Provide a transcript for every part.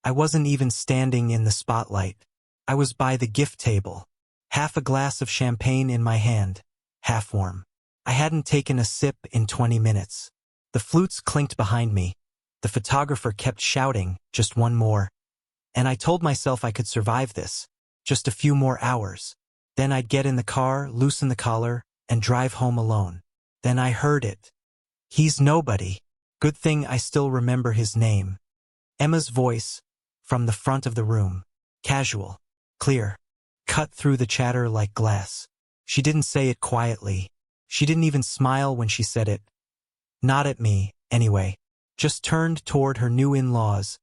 I wasn't even standing in the spotlight. I was by the gift table, half a glass of champagne in my hand, half warm. I hadn't taken a sip in 20 minutes. The flutes clinked behind me. The photographer kept shouting, "Just one more." And I told myself I could survive this. Just a few more hours. Then I'd get in the car, loosen the collar, and drive home alone. Then I heard it. "He's nobody." Good thing I still remember his name. Emma's voice, from the front of the room. Casual. Clear. Cut through the chatter like glass. She didn't say it quietly. She didn't even smile when she said it. Not at me, anyway. Just turned toward her new in-laws,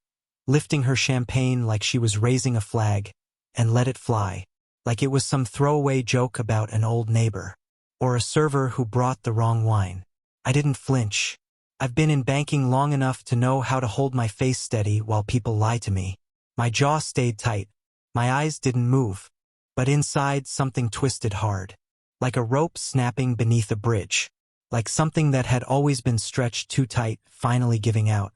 lifting her champagne like she was raising a flag, and let it fly, like it was some throwaway joke about an old neighbor, or a server who brought the wrong wine. I didn't flinch. I've been in banking long enough to know how to hold my face steady while people lie to me. My jaw stayed tight. My eyes didn't move. But inside something twisted hard. Like a rope snapping beneath a bridge. Like something that had always been stretched too tight, finally giving out.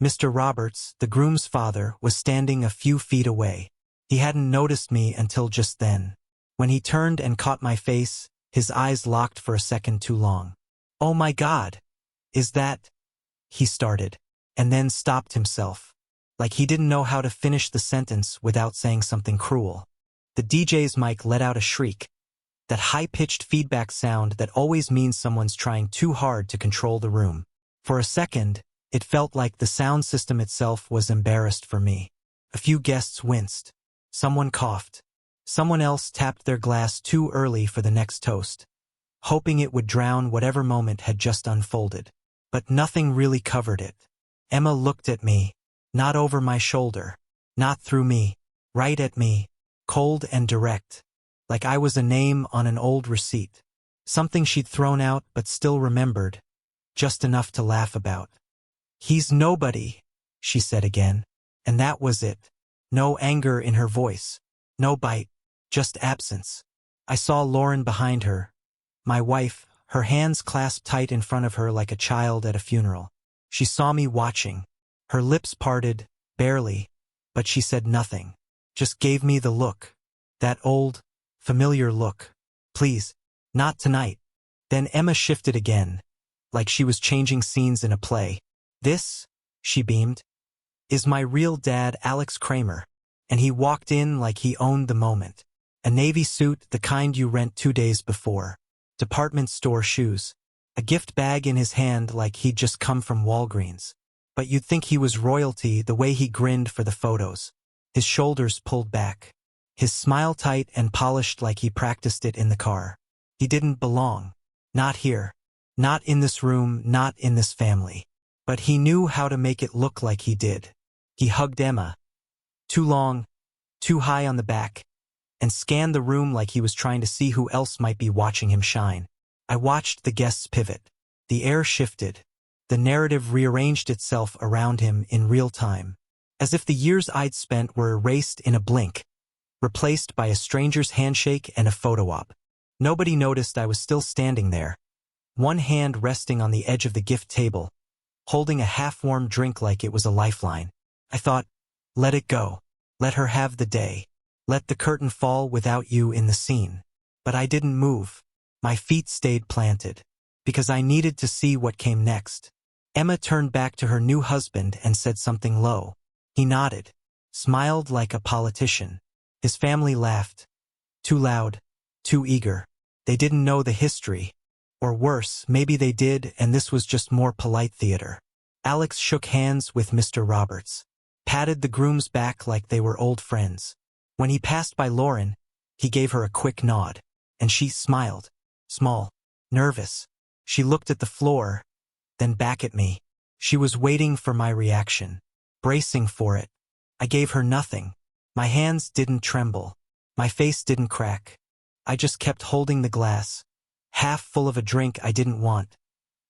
Mr. Roberts, the groom's father, was standing a few feet away. He hadn't noticed me until just then. When he turned and caught my face, his eyes locked for a second too long. "Oh my God! Is that—" he started, and then stopped himself. Like he didn't know how to finish the sentence without saying something cruel. The DJ's mic let out a shriek. That high-pitched feedback sound that always means someone's trying too hard to control the room. For a second, it felt like the sound system itself was embarrassed for me. A few guests winced. Someone coughed. Someone else tapped their glass too early for the next toast, hoping it would drown whatever moment had just unfolded. But nothing really covered it. Emma looked at me, not over my shoulder, not through me, right at me, cold and direct, like I was a name on an old receipt. Something she'd thrown out but still remembered, just enough to laugh about. "He's nobody," she said again, and that was it. No anger in her voice, no bite, just absence. I saw Lauren behind her, my wife, her hands clasped tight in front of her like a child at a funeral. She saw me watching. Her lips parted, barely, but she said nothing. Just gave me the look. That old, familiar look. "Please, not tonight." Then Emma shifted again, like she was changing scenes in a play. "This," she beamed, "is my real dad, Alex Kramer." And he walked in like he owned the moment. A navy suit, the kind you rent 2 days before. Department store shoes. A gift bag in his hand like he'd just come from Walgreens. But you'd think he was royalty the way he grinned for the photos. His shoulders pulled back. His smile tight and polished like he practiced it in the car. He didn't belong. Not here. Not in this room, not in this family. But he knew how to make it look like he did. He hugged Emma. Too long, too high on the back, and scanned the room like he was trying to see who else might be watching him shine. I watched the guests pivot. The air shifted. The narrative rearranged itself around him in real time, as if the years I'd spent were erased in a blink, replaced by a stranger's handshake and a photo op. Nobody noticed I was still standing there, one hand resting on the edge of the gift table, holding a half-warm drink like it was a lifeline. I thought, let it go. Let her have the day. Let the curtain fall without you in the scene. But I didn't move. My feet stayed planted, because I needed to see what came next. Emma turned back to her new husband and said something low. He nodded, smiled like a politician. His family laughed. Too loud, too eager. They didn't know the history. Or worse, maybe they did, and this was just more polite theater. Alex shook hands with Mr. Roberts, patted the groom's back like they were old friends. When he passed by Lauren, he gave her a quick nod, and she smiled. Small, nervous. She looked at the floor, then back at me. She was waiting for my reaction, bracing for it. I gave her nothing. My hands didn't tremble. My face didn't crack. I just kept holding the glass, half full of a drink I didn't want,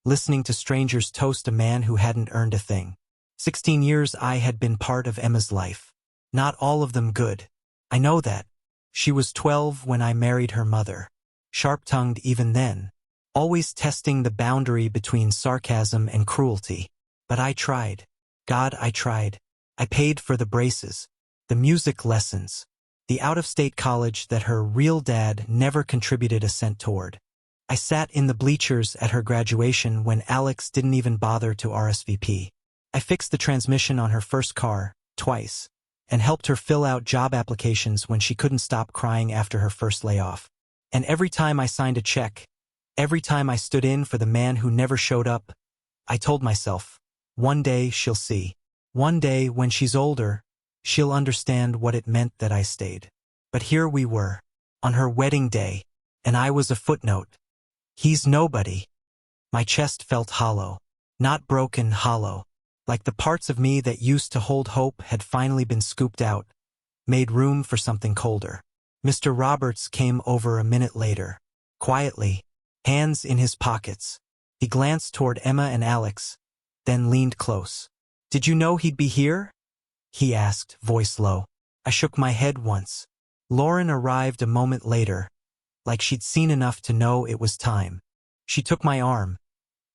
listening to strangers toast a man who hadn't earned a thing. 16 years I had been part of Emma's life. Not all of them good. I know that. She was 12 when I married her mother. Sharp-tongued even then, always testing the boundary between sarcasm and cruelty. But I tried. God, I tried. I paid for the braces, the music lessons, the out-of-state college that her real dad never contributed a cent toward. I sat in the bleachers at her graduation when Alex didn't even bother to RSVP. I fixed the transmission on her first car, twice, and helped her fill out job applications when she couldn't stop crying after her first layoff. And every time I signed a check, every time I stood in for the man who never showed up, I told myself, one day she'll see. One day, when she's older, she'll understand what it meant that I stayed. But here we were, on her wedding day, and I was a footnote. He's nobody. My chest felt hollow. Not broken, hollow. Like the parts of me that used to hold hope had finally been scooped out, made room for something colder. Mr. Roberts came over a minute later. Quietly, hands in his pockets. He glanced toward Emma and Alex, then leaned close. "Did you know he'd be here?" he asked, voice low. I shook my head once. Lauren arrived a moment later, like she'd seen enough to know it was time. She took my arm,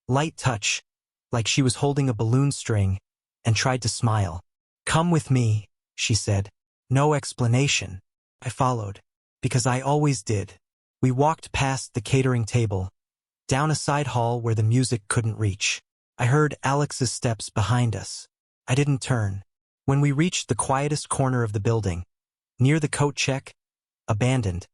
light touch, like she was holding a balloon string, and tried to smile. "Come with me," she said. No explanation. I followed, because I always did. We walked past the catering table, down a side hall where the music couldn't reach. I heard Alex's steps behind us. I didn't turn. When we reached the quietest corner of the building, near the coat check, abandoned,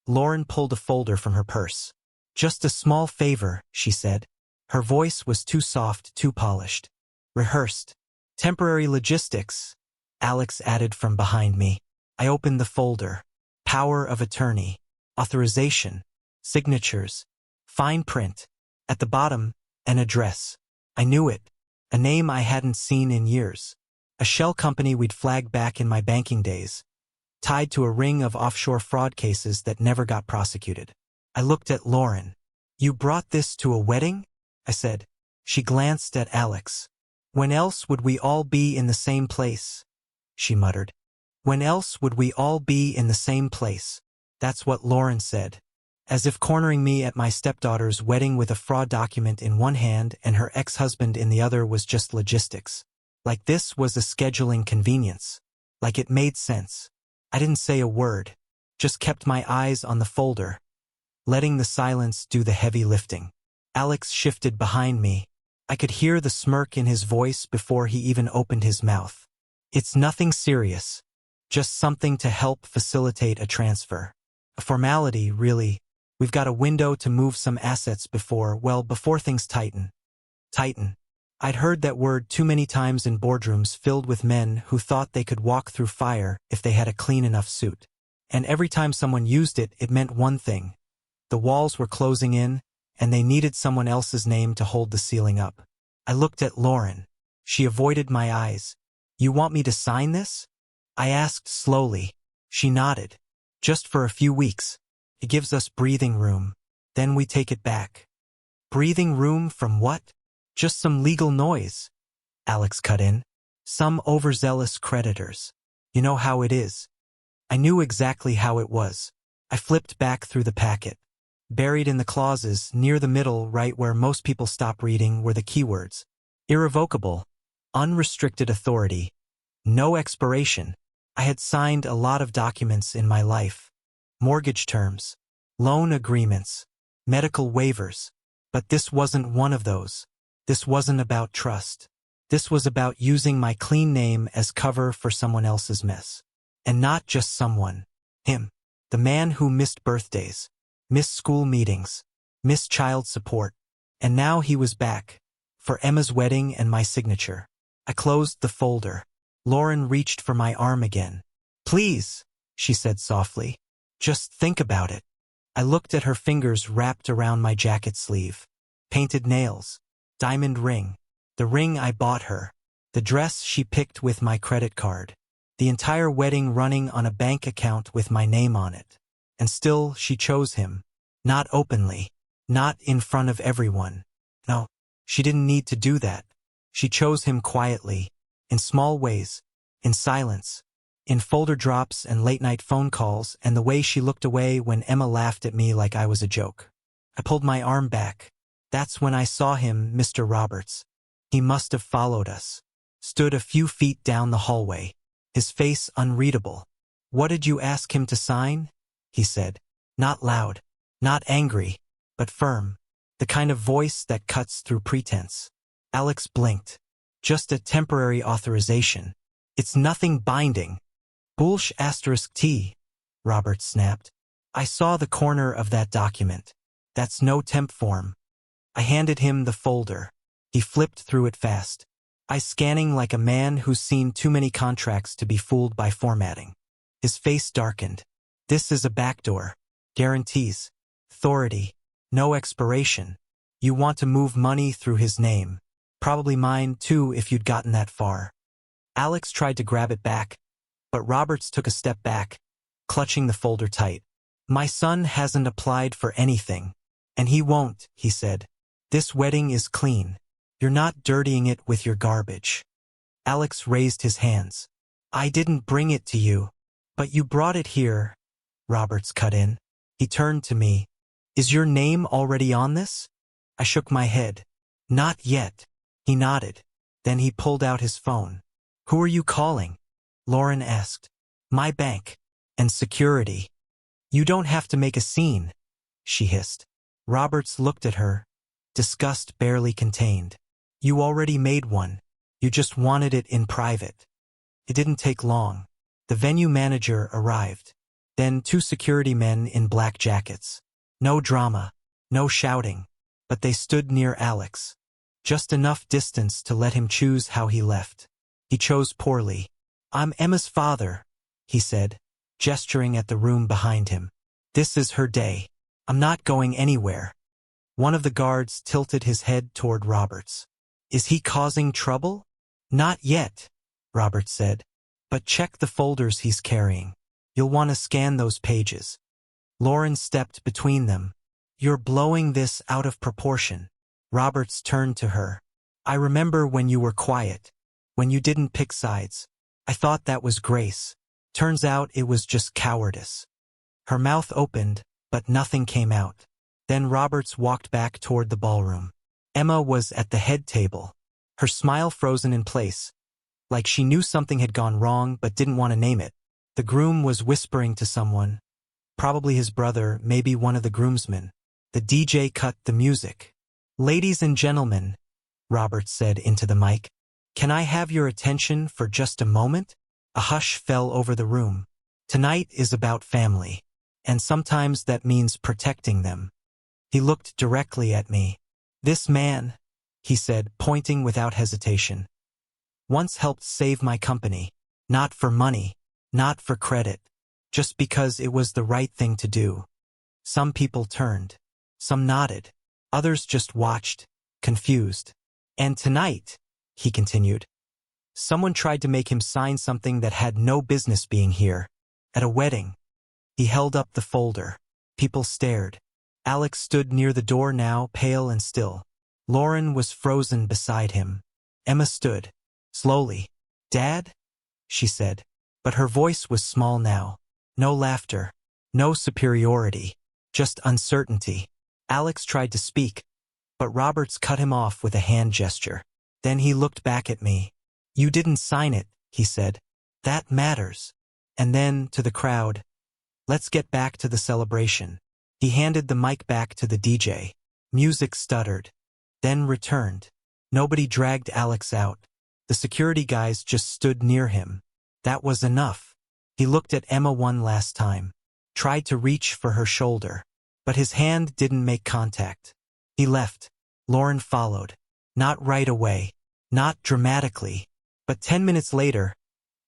Lauren pulled a folder from her purse. "Just a small favor," she said. Her voice was too soft, too polished. "Rehearsed. Temporary logistics," Alex added from behind me. I opened the folder. Power of attorney. Authorization. Signatures. Fine print. At the bottom, an address. I knew it. A name I hadn't seen in years. A shell company we'd flagged back in my banking days, tied to a ring of offshore fraud cases that never got prosecuted. I looked at Lauren. "You brought this to a wedding?" I said. She glanced at Alex. "When else would we all be in the same place?" she muttered. "When else would we all be in the same place?" That's what Lauren said, as if cornering me at my stepdaughter's wedding with a fraud document in one hand and her ex-husband in the other was just logistics. Like this was a scheduling convenience. Like it made sense. I didn't say a word, just kept my eyes on the folder, letting the silence do the heavy lifting. Alex shifted behind me. I could hear the smirk in his voice before he even opened his mouth. "It's nothing serious. Just something to help facilitate a transfer. A formality, really. We've got a window to move some assets before things tighten." Tighten. I'd heard that word too many times in boardrooms filled with men who thought they could walk through fire if they had a clean enough suit. And every time someone used it, it meant one thing. The walls were closing in, and they needed someone else's name to hold the ceiling up. I looked at Lauren. She avoided my eyes. "You want me to sign this?" I asked slowly. She nodded. "Just for a few weeks. It gives us breathing room. Then we take it back." "Breathing room from what?" "Just some legal noise," Alex cut in. "Some overzealous creditors. You know how it is." I knew exactly how it was. I flipped back through the packet. Buried in the clauses, near the middle, right where most people stop reading, were the keywords. Irrevocable. Unrestricted authority. No expiration. I had signed a lot of documents in my life. Mortgage terms. Loan agreements. Medical waivers. But this wasn't one of those. This wasn't about trust. This was about using my clean name as cover for someone else's mess. And not just someone. Him. The man who missed birthdays, missed school meetings, missed child support. And now he was back. For Emma's wedding and my signature. I closed the folder. Lauren reached for my arm again. "Please," she said softly. "Just think about it." I looked at her fingers wrapped around my jacket sleeve. Painted nails. Diamond ring. The ring I bought her. The dress she picked with my credit card. The entire wedding running on a bank account with my name on it. And still she chose him. Not openly. Not in front of everyone. No, she didn't need to do that. She chose him quietly. In small ways. In silence. In folder drops and late-night phone calls, and the way she looked away when Emma laughed at me like I was a joke. I pulled my arm back. That's when I saw him, Mr. Roberts. He must have followed us. stood a few feet down the hallway, his face unreadable. "What did you ask him to sign?" he said. Not loud, not angry, but firm. The kind of voice that cuts through pretense. Alex blinked. "Just a temporary authorization. It's nothing binding." "Bullsh asterisk T," Robert snapped. "I saw the corner of that document. That's no temp form." I handed him the folder. He flipped through it fast. I scanning like a man who's seen too many contracts to be fooled by formatting. His face darkened. "This is a backdoor. Guarantees. Authority. No expiration. You want to move money through his name. Probably mine too if you'd gotten that far." Alex tried to grab it back, but Roberts took a step back, clutching the folder tight. "My son hasn't applied for anything. And he won't," he said. "This wedding is clean. You're not dirtying it with your garbage." Alex raised his hands. "I didn't bring it to you. But you brought it here," Roberts cut in. He turned to me. "Is your name already on this?" I shook my head. "Not yet." He nodded. Then he pulled out his phone. "Who are you calling?" Lauren asked. "My bank. And security." "You don't have to make a scene," she hissed. Roberts looked at her, disgust barely contained. "You already made one. You just wanted it in private." It didn't take long. The venue manager arrived. Then 2 security men in black jackets. No drama, no shouting, but they stood near Alex. Just enough distance to let him choose how he left. He chose poorly. "I'm Emma's father," he said, gesturing at the room behind him. "This is her day. I'm not going anywhere." One of the guards tilted his head toward Roberts. "Is he causing trouble?" "Not yet," Roberts said. "But check the folders he's carrying. You'll want to scan those pages." Lauren stepped between them. "You're blowing this out of proportion." Roberts turned to her. "I remember when you were quiet, when you didn't pick sides. I thought that was grace. Turns out it was just cowardice." Her mouth opened, but nothing came out. Then Roberts walked back toward the ballroom. Emma was at the head table, her smile frozen in place, like she knew something had gone wrong but didn't want to name it. The groom was whispering to someone, probably his brother, maybe one of the groomsmen. The DJ cut the music. "Ladies and gentlemen," Roberts said into the mic, "can I have your attention for just a moment?" A hush fell over the room. "Tonight is about family, and sometimes that means protecting them." He looked directly at me. "This man," he said, pointing without hesitation, "once helped save my company. Not for money, not for credit, just because it was the right thing to do." Some people turned. Some nodded. Others just watched, confused. "And tonight," he continued, "someone tried to make him sign something that had no business being here. At a wedding." He held up the folder. People stared. Alex stood near the door now, pale and still. Lauren was frozen beside him. Emma stood. Slowly. "Dad?" she said. But her voice was small now. No laughter. No superiority. Just uncertainty. Alex tried to speak, but Roberts cut him off with a hand gesture. Then he looked back at me. "You didn't sign it," he said. "That matters." And then, to the crowd, "Let's get back to the celebration." He handed the mic back to the DJ. Music stuttered, then returned. Nobody dragged Alex out. The security guys just stood near him. That was enough. He looked at Emma one last time, tried to reach for her shoulder, but his hand didn't make contact. He left. Lauren followed. Not right away, not dramatically, but 10 minutes later,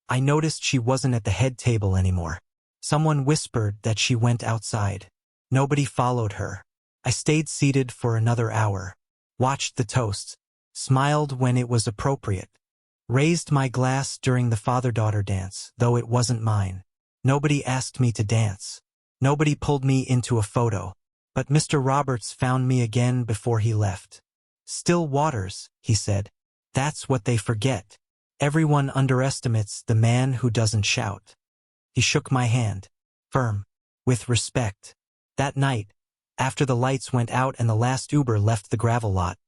I noticed she wasn't at the head table anymore. Someone whispered that she went outside. Nobody followed her. I stayed seated for another hour, watched the toasts, smiled when it was appropriate, raised my glass during the father-daughter dance, though it wasn't mine. Nobody asked me to dance. Nobody pulled me into a photo. But Mr. Roberts found me again before he left. "Still waters," he said. "That's what they forget. Everyone underestimates the man who doesn't shout." He shook my hand, firm, with respect. That night, after the lights went out and the last Uber left the gravel lot,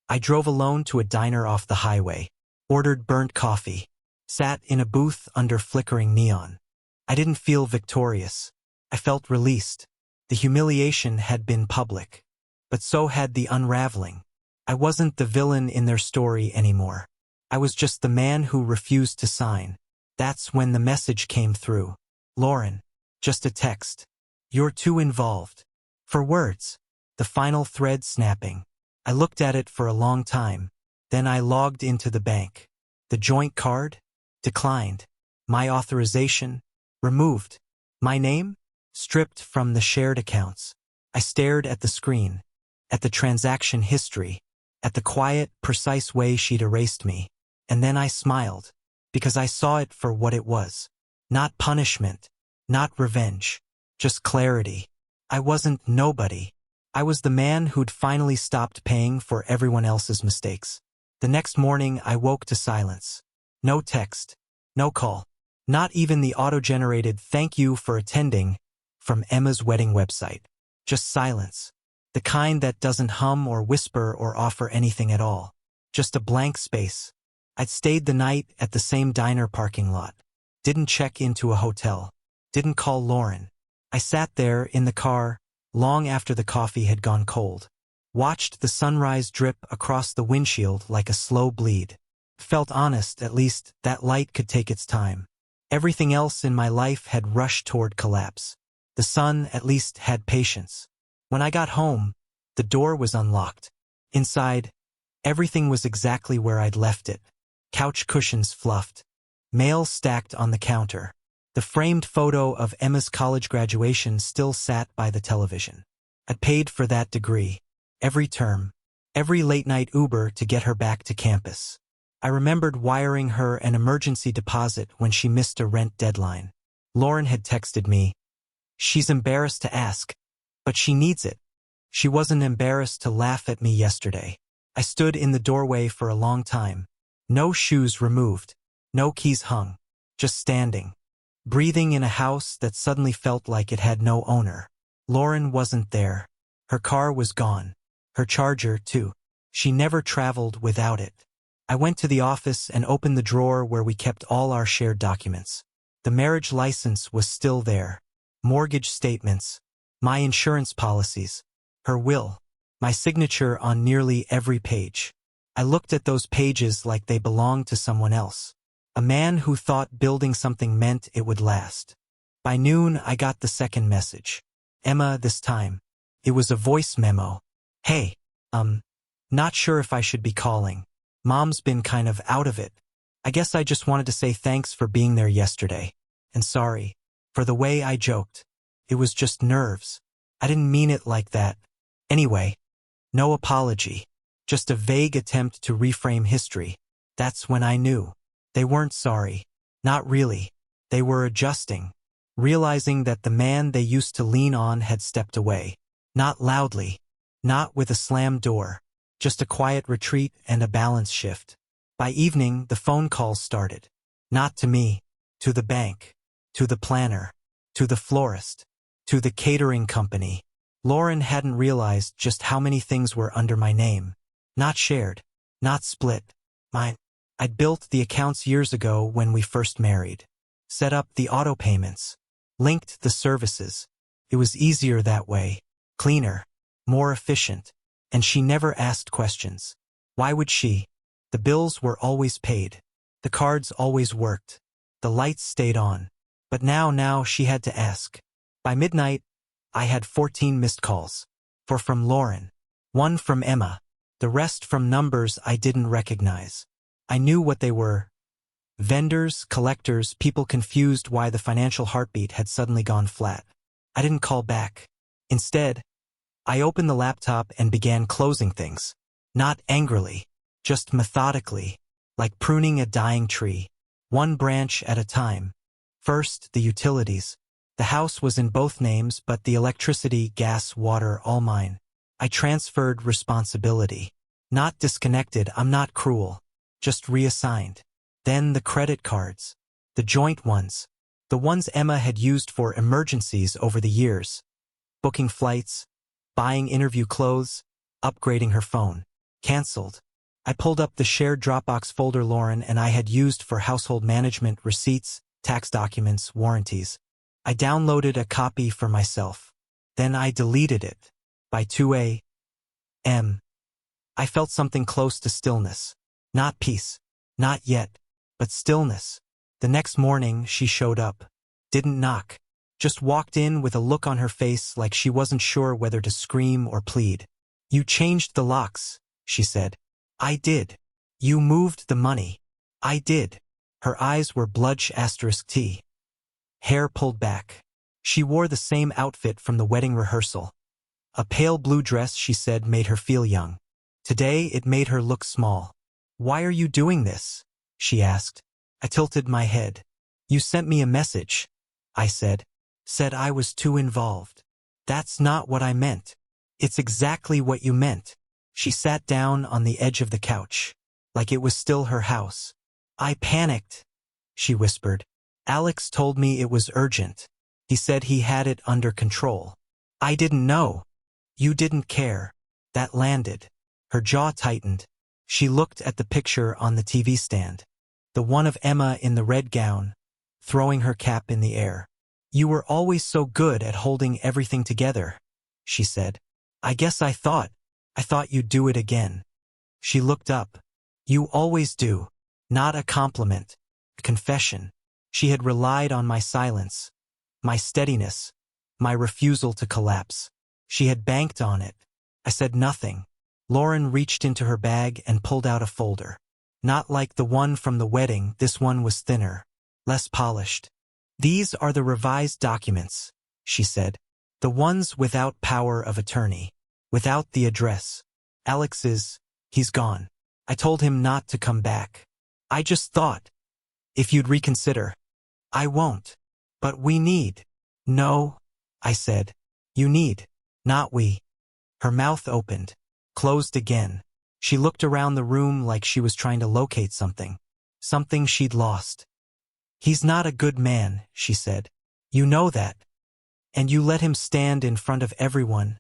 I drove alone to a diner off the highway. ordered burnt coffee, sat in a booth under flickering neon. I didn't feel victorious. I felt released. The humiliation had been public. But so had the unraveling. I wasn't the villain in their story anymore. I was just the man who refused to sign. That's when the message came through. Lauren. Just a text. You're too involved. For words. The final thread snapping. I looked at it for a long time. Then I logged into the bank. The joint card? Declined. My authorization? Removed. My name? Stripped from the shared accounts. I stared at the screen. At the transaction history. At the quiet, precise way she'd erased me. And then I smiled. Because I saw it for what it was. Not punishment. Not revenge. Just clarity. I wasn't nobody. I was the man who'd finally stopped paying for everyone else's mistakes. The next morning I woke to silence. No text. No call. Not even the auto-generated "thank you for attending" from Emma's wedding website. Just silence. The kind that doesn't hum or whisper or offer anything at all. Just a blank space. I'd stayed the night at the same diner parking lot. Didn't check into a hotel. Didn't call Lauren. I sat there in the car, long after the coffee had gone cold. Watched the sunrise drip across the windshield like a slow bleed. Felt honest, at least that light could take its time. Everything else in my life had rushed toward collapse. The sun at least had patience. When I got home, the door was unlocked. Inside, everything was exactly where I'd left it. Couch cushions fluffed. Mail stacked on the counter. The framed photo of Emma's college graduation still sat by the television. I'd paid for that degree. Every term. Every late-night Uber to get her back to campus. I remembered wiring her an emergency deposit when she missed a rent deadline. Lauren had texted me. She's embarrassed to ask, but she needs it. She wasn't embarrassed to laugh at me yesterday. I stood in the doorway for a long time. No shoes removed. No keys hung. Just standing. Breathing in a house that suddenly felt like it had no owner. Lauren wasn't there. Her car was gone. Her charger, too. She never traveled without it. I went to the office and opened the drawer where we kept all our shared documents. The marriage license was still there. Mortgage statements. My insurance policies. Her will. My signature on nearly every page. I looked at those pages like they belonged to someone else. A man who thought building something meant it would last. By noon, I got the second message. Emma, this time. It was a voice memo. Hey, not sure if I should be calling. Mom's been kind of out of it. I guess I just wanted to say thanks for being there yesterday. And sorry for the way I joked. It was just nerves. I didn't mean it like that. Anyway, no apology. Just a vague attempt to reframe history. That's when I knew. They weren't sorry. Not really. They were adjusting. Realizing that the man they used to lean on had stepped away. Not loudly. Not with a slammed door. Just a quiet retreat and a balance shift. By evening, the phone calls started. Not to me. To the bank. To the planner. To the florist. To the catering company. Lauren hadn't realized just how many things were under my name. Not shared. Not split. Mine. I'd built the accounts years ago when we first married. Set up the auto payments. Linked the services. It was easier that way. Cleaner. More efficient. And she never asked questions. Why would she? The bills were always paid. The cards always worked. The lights stayed on. But now she had to ask. By midnight, I had 14 missed calls. 4 from Lauren. 1 from Emma. The rest from numbers I didn't recognize. I knew what they were. Vendors, collectors, people confused why the financial heartbeat had suddenly gone flat. I didn't call back. Instead, I opened the laptop and began closing things. Not angrily, just methodically, like pruning a dying tree. One branch at a time. First, the utilities. The house was in both names, but the electricity, gas, water, all mine. I transferred responsibility. Not disconnected, I'm not cruel. Just reassigned. Then the credit cards. The joint ones. The ones Emma had used for emergencies over the years. Booking flights. Buying interview clothes. Upgrading her phone. Cancelled. I pulled up the shared Dropbox folder Lauren and I had used for household management, receipts, tax documents, warranties. I downloaded a copy for myself. Then I deleted it. By 2 a.m. I felt something close to stillness. Not peace. Not yet. But stillness. The next morning, she showed up. Didn't knock. Just walked in with a look on her face like she wasn't sure whether to scream or plead. You changed the locks, she said. I did. You moved the money. I did. Her eyes were blood*T. Hair pulled back. She wore the same outfit from the wedding rehearsal. A pale blue dress, she said, made her feel young. Today, it made her look small. Why are you doing this? She asked. I tilted my head. You sent me a message, I said. Said I was too involved. That's not what I meant. It's exactly what you meant. She sat down on the edge of the couch, like it was still her house. I panicked, she whispered. Alex told me it was urgent. He said he had it under control. I didn't know. You didn't care. That landed. Her jaw tightened. She looked at the picture on the TV stand. The one of Emma in the red gown, throwing her cap in the air. You were always so good at holding everything together, she said. I guess I thought you'd do it again. She looked up. You always do. Not a compliment. A confession. She had relied on my silence, my steadiness, my refusal to collapse. She had banked on it. I said nothing. Lauren reached into her bag and pulled out a folder. Not like the one from the wedding, this one was thinner, less polished. These are the revised documents, she said. The ones without power of attorney, without the address. Alex's, he's gone. I told him not to come back. I just thought, if you'd reconsider. I won't. But we need. No, I said. You need. Not we. Her mouth opened, closed again. She looked around the room like she was trying to locate something. Something she'd lost. He's not a good man, she said. You know that. And you let him stand in front of everyone,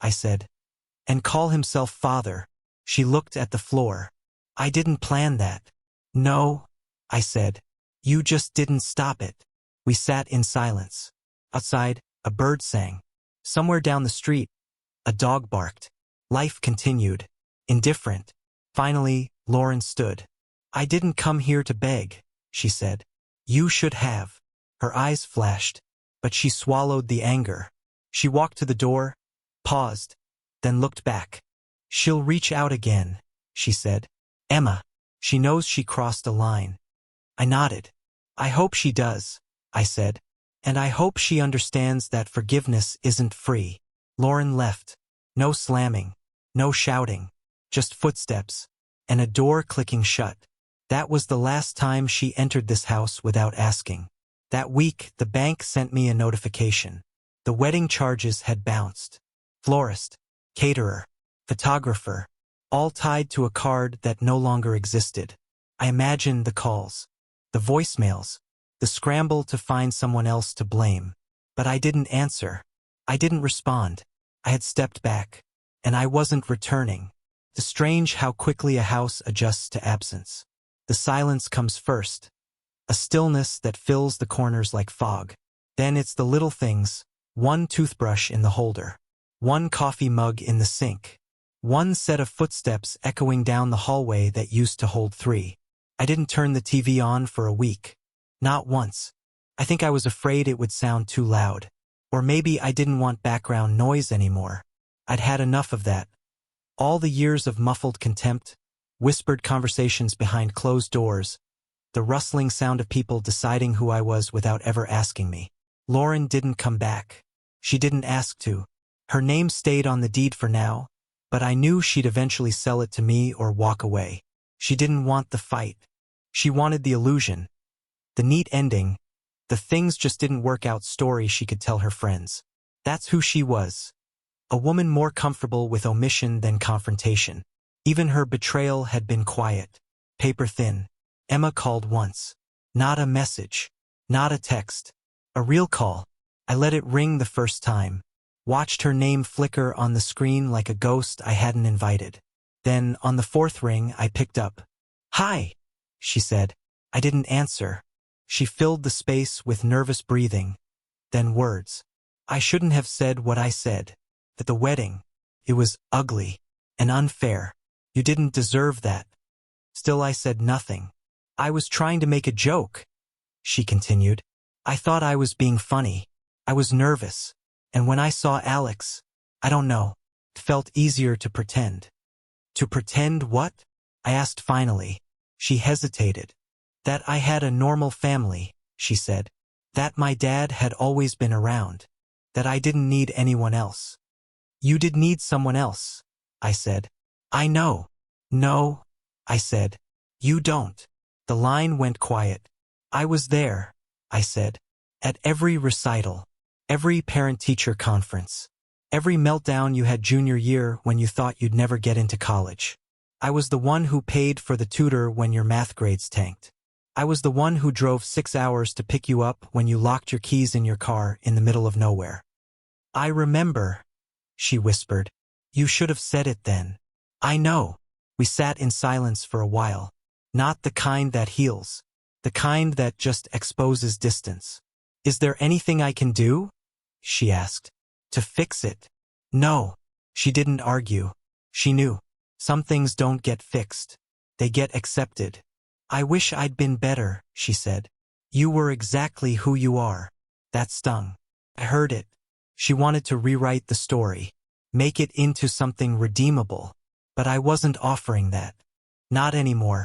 I said. And call himself father. She looked at the floor. I didn't plan that. No, I said. You just didn't stop it. We sat in silence. Outside, a bird sang. Somewhere down the street, a dog barked. Life continued. Indifferent. Finally, Lauren stood. I didn't come here to beg, she said. You should have. Her eyes flashed, but she swallowed the anger. She walked to the door, paused, then looked back. She'll reach out again, she said. Emma. She knows she crossed a line. I nodded. I hope she does, I said. And I hope she understands that forgiveness isn't free. Lauren left. No slamming, no shouting, just footsteps, and a door clicking shut. That was the last time she entered this house without asking. That week, the bank sent me a notification. The wedding charges had bounced. Florist, caterer, photographer, all tied to a card that no longer existed. I imagined the calls, the voicemails, the scramble to find someone else to blame. But I didn't answer. I didn't respond. I had stepped back, and I wasn't returning. It's strange how quickly a house adjusts to absence. The silence comes first, a stillness that fills the corners like fog. Then it's the little things, one toothbrush in the holder, one coffee mug in the sink, one set of footsteps echoing down the hallway that used to hold 3. I didn't turn the TV on for a week. Not once. I think I was afraid it would sound too loud. Or maybe I didn't want background noise anymore. I'd had enough of that. All the years of muffled contempt, whispered conversations behind closed doors, the rustling sound of people deciding who I was without ever asking me. Lauren didn't come back. She didn't ask to. Her name stayed on the deed for now, but I knew she'd eventually sell it to me or walk away. She didn't want the fight. She wanted the illusion, the neat ending, the things just didn't work out story she could tell her friends. That's who she was. A woman more comfortable with omission than confrontation. Even her betrayal had been quiet, paper thin. Emma called once. Not a message. Not a text. A real call. I let it ring the first time. Watched her name flicker on the screen like a ghost I hadn't invited. Then, on the fourth ring, I picked up. "Hi," she said. I didn't answer. She filled the space with nervous breathing. Then words. "I shouldn't have said what I said. At the wedding. It was ugly. And unfair. You didn't deserve that." Still I said nothing. "I was trying to make a joke," she continued. "I thought I was being funny. I was nervous. And when I saw Alex, I don't know, it felt easier to pretend." "To pretend what?" I asked finally. She hesitated. "That I had a normal family," she said. "That my dad had always been around. That I didn't need anyone else." "You did need someone else," I said. "I know." "No," I said. "You don't." The line went quiet. "I was there," I said. "At every recital. Every parent-teacher conference. Every meltdown you had junior year when you thought you'd never get into college. I was the one who paid for the tutor when your math grades tanked. I was the one who drove 6 hours to pick you up when you locked your keys in your car in the middle of nowhere." "I remember," she whispered. "You should have said it then." "I know." We sat in silence for a while. Not the kind that heals. The kind that just exposes distance. "Is there anything I can do?" she asked. "To fix it?" "No." She didn't argue. She knew. Some things don't get fixed. They get accepted. "I wish I'd been better," she said. "You were exactly who you are." That stung. I heard it. She wanted to rewrite the story. Make it into something redeemable. But I wasn't offering that. "Not anymore.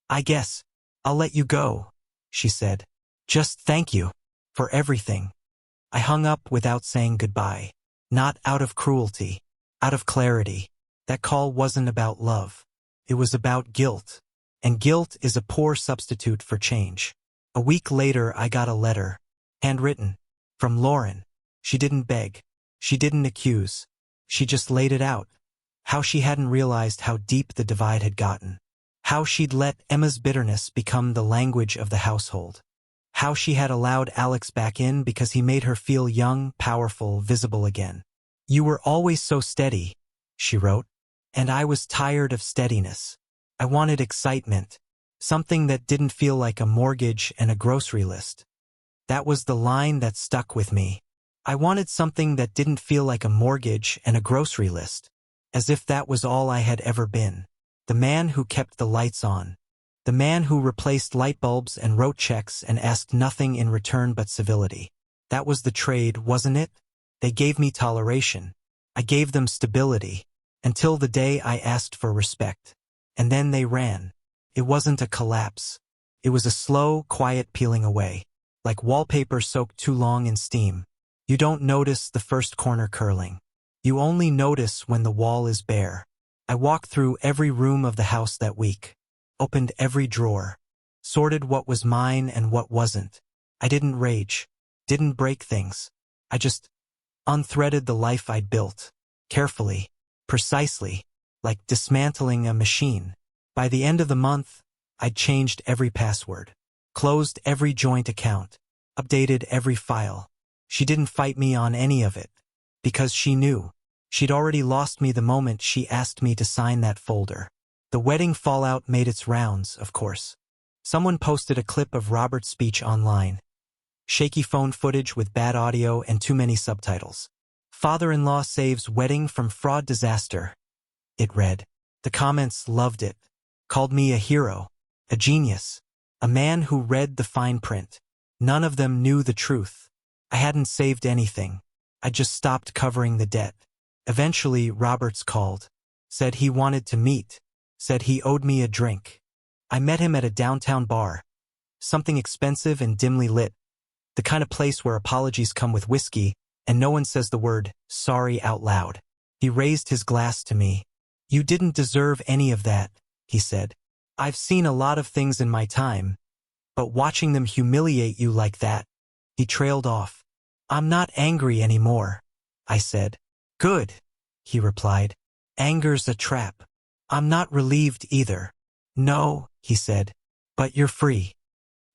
I guess I'll let you go," she said. "Just thank you for everything." I hung up without saying goodbye. Not out of cruelty. Out of clarity. That call wasn't about love. It was about guilt. And guilt is a poor substitute for change. A week later I got a letter. Handwritten. From Lauren. She didn't beg. She didn't accuse. She just laid it out. How she hadn't realized how deep the divide had gotten. How she'd let Emma's bitterness become the language of the household. How she had allowed Alex back in because he made her feel young, powerful, visible again. "You were always so steady," she wrote. "And I was tired of steadiness. I wanted excitement. Something that didn't feel like a mortgage and a grocery list." That was the line that stuck with me. I wanted something that didn't feel like a mortgage and a grocery list. As if that was all I had ever been. The man who kept the lights on. The man who replaced light bulbs and wrote checks and asked nothing in return but civility. That was the trade, wasn't it? They gave me toleration. I gave them stability. Until the day I asked for respect. And then they ran. It wasn't a collapse. It was a slow, quiet peeling away. Like wallpaper soaked too long in steam. You don't notice the first corner curling. You only notice when the wall is bare. I walked through every room of the house that week. Opened every drawer. Sorted what was mine and what wasn't. I didn't rage. Didn't break things. I just unthreaded the life I'd built. Carefully. Precisely. Like dismantling a machine. By the end of the month, I'd changed every password. Closed every joint account. Updated every file. She didn't fight me on any of it. Because she knew. She'd already lost me the moment she asked me to sign that folder. The wedding fallout made its rounds, of course. Someone posted a clip of Robert's speech online. Shaky phone footage with bad audio and too many subtitles. "Father-in-law saves wedding from fraud disaster," it read. The comments loved it. Called me a hero. A genius. A man who read the fine print. None of them knew the truth. I hadn't saved anything. I just stopped covering the debt. Eventually, Roberts called. Said he wanted to meet. Said he owed me a drink. I met him at a downtown bar. Something expensive and dimly lit. The kind of place where apologies come with whiskey, and no one says the word sorry out loud. He raised his glass to me. "You didn't deserve any of that," he said. "I've seen a lot of things in my time, but watching them humiliate you like that." He trailed off. "I'm not angry anymore," I said. "Good," he replied. "Anger's a trap." "I'm not relieved either." "No," he said, "but you're free."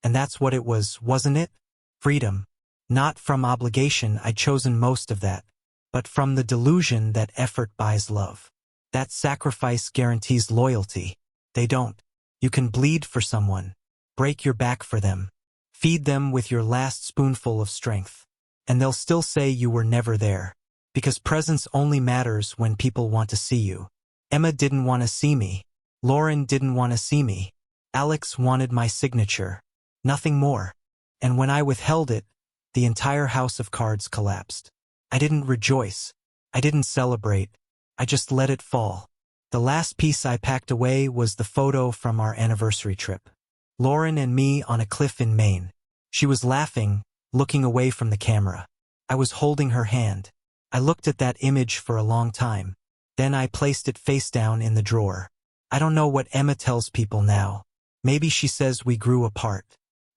And that's what it was, wasn't it? Freedom. Not from obligation, I'd chosen most of that, but from the delusion that effort buys love. That sacrifice guarantees loyalty. They don't. You can bleed for someone, break your back for them, feed them with your last spoonful of strength, and they'll still say you were never there. Because presence only matters when people want to see you. Emma didn't want to see me. Lauren didn't want to see me. Alex wanted my signature. Nothing more. And when I withheld it, the entire house of cards collapsed. I didn't rejoice. I didn't celebrate. I just let it fall. The last piece I packed away was the photo from our anniversary trip. Lauren and me on a cliff in Maine. She was laughing, looking away from the camera. I was holding her hand. I looked at that image for a long time. Then I placed it face down in the drawer. I don't know what Emma tells people now. Maybe she says we grew apart.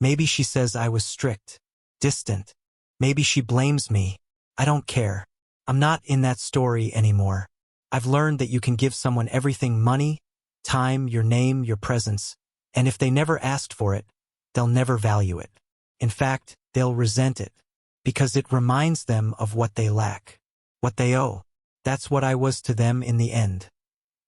Maybe she says I was strict, distant. Maybe she blames me. I don't care. I'm not in that story anymore. I've learned that you can give someone everything: money, time, your name, your presence, and if they never asked for it, they'll never value it. In fact, they'll resent it, because it reminds them of what they lack, what they owe. That's what I was to them in the end.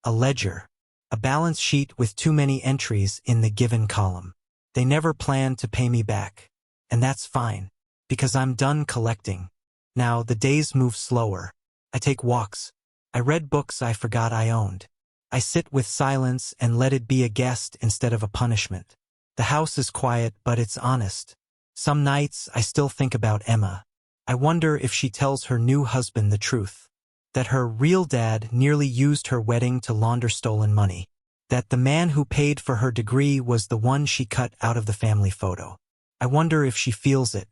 A ledger. A balance sheet with too many entries in the given column. They never planned to pay me back. And that's fine, because I'm done collecting. Now the days move slower. I take walks. I read books I forgot I owned. I sit with silence and let it be a guest instead of a punishment. The house is quiet, but it's honest. Some nights I still think about Emma. I wonder if she tells her new husband the truth. That her real dad nearly used her wedding to launder stolen money. That the man who paid for her degree was the one she cut out of the family photo. I wonder if she feels it.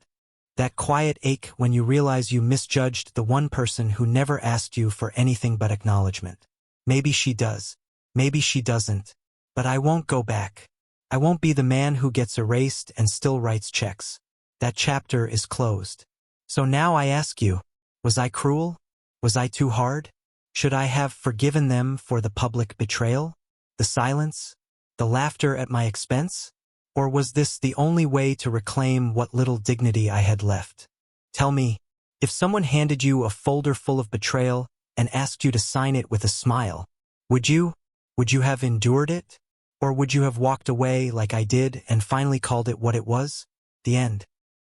That quiet ache when you realize you misjudged the one person who never asked you for anything but acknowledgement. Maybe she does. Maybe she doesn't. But I won't go back. I won't be the man who gets erased and still writes checks. That chapter is closed. So now I ask you, was I cruel? Was I too hard? Should I have forgiven them for the public betrayal? The silence? The laughter at my expense? Or was this the only way to reclaim what little dignity I had left? Tell me, if someone handed you a folder full of betrayal and asked you to sign it with a smile, would you? Would you have endured it? Or would you have walked away like I did and finally called it what it was? The end.